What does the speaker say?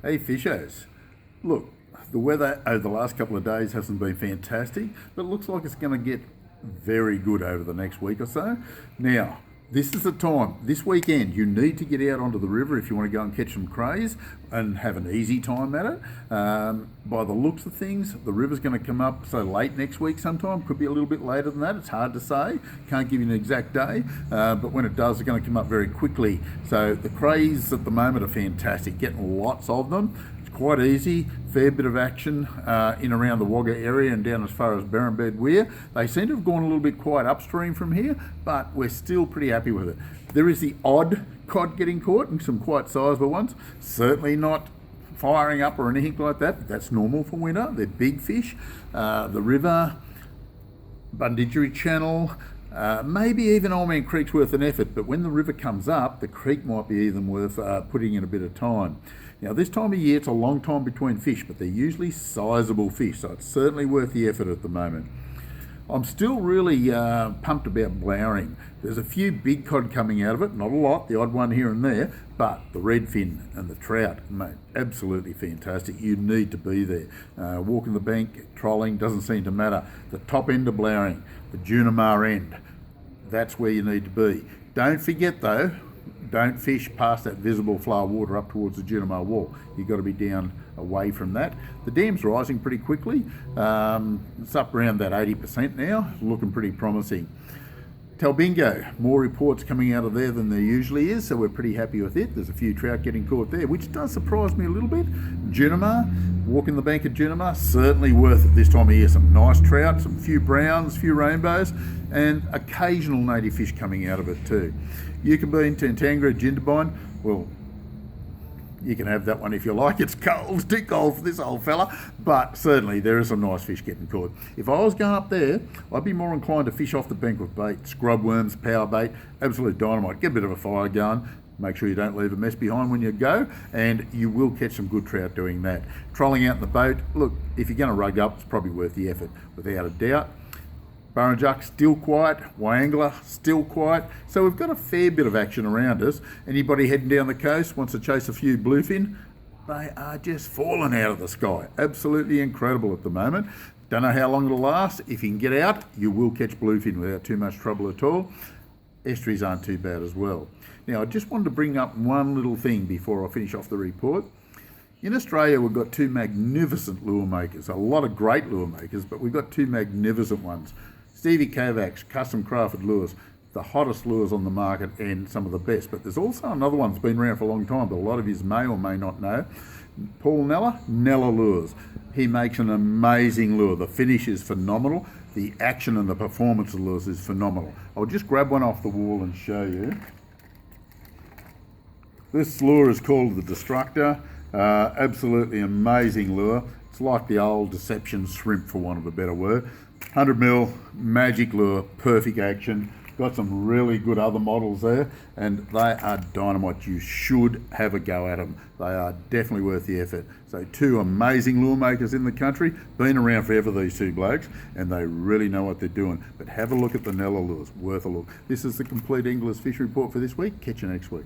Hey fishers, look, the weather over the last couple of days hasn't been fantastic, but it looks like it's going to get very good over the next week or so. Now, this is the time, this weekend, you need to get out onto the river if you want to go and catch some crays and have an easy time at it. By the looks of things, the river's going to come up so late next week sometime, could be a little bit later than that, it's hard to say, can't give you an exact day, but when it does, it's going to come up very quickly. So the crays at the moment are fantastic, getting lots of them. Quite easy, fair bit of action in around the Wagga area and down as far as Berrenbed Weir. They seem to have gone a little bit quiet upstream from here, but we're still pretty happy with it. There is the odd cod getting caught and some quite sizable ones. Certainly not firing up or anything like that, but that's normal for winter. They're big fish. The river, Bundidgery Channel, maybe even Old Man Creek's worth an effort, but when the river comes up, the creek might be even worth putting in a bit of time. Now this time of year, it's a long time between fish, but they're usually sizable fish, so it's certainly worth the effort at the moment. I'm still really pumped about blowering. There's a few big cod coming out of it, not a lot, the odd one here and there, but the redfin and the trout, mate, absolutely fantastic. You need to be there. Walking the bank, trolling, doesn't seem to matter. The top end of blowering, the Junimar end, that's where you need to be. Don't forget though, don't fish past that visible flow of water up towards the Junimar wall. You've got to be down away from that. The dam's rising pretty quickly. It's up around that 80% now, looking pretty promising. Talbingo, more reports coming out of there than there usually is, so we're pretty happy with it. There's a few trout getting caught there, which does surprise me a little bit. Junimar, walking the bank at Junimar, certainly worth it this time of year. Some nice trout, some few browns, few rainbows, and occasional native fish coming out of it too. Yucca-bean, Tantangra, Jindabyne, well, you can have that one if you like. It's cold, too cold for this old fella, but certainly there is some nice fish getting caught. If I was going up there, I'd be more inclined to fish off the bank with bait, scrub worms, power bait, absolute dynamite. Get a bit of a fire going. Make sure you don't leave a mess behind when you go, and you will catch some good trout doing that. Trolling out in the boat, look, if you're going to rug up, it's probably worth the effort, without a doubt. Burrinjuck still quiet, Wyangler still quiet, so we've got a fair bit of action around us. Anybody heading down the coast wants to chase a few bluefin, they are just falling out of the sky. Absolutely incredible at the moment. Don't know how long it'll last. If you can get out, you will catch bluefin without too much trouble at all. Estuaries aren't too bad as well. Now I just wanted to bring up one little thing before I finish off the report. In Australia, we've got two magnificent lure makers, a lot of great lure makers, but we've got two magnificent ones. Stevie Kovac's custom crafted lures, the hottest lures on the market and some of the best. But there's also another one that's been around for a long time, but a lot of you may or may not know. Paul Nella Lures. He makes an amazing lure. The finish is phenomenal. The action and the performance of the lures is phenomenal. I'll just grab one off the wall and show you. This lure is called the Destructor. Absolutely amazing lure. It's like the old Deception shrimp, for want of a better word. 100mm magic lure, perfect action. Got some really good other models there, and they are dynamite. You should have a go at them. They are definitely worth the effort. So two amazing lure makers in the country, been around forever, these two blokes, and they really know what they're doing. But have a look at the Nella lures, worth a look. This is the Complete Angler's Fish Report for this week. Catch you next week.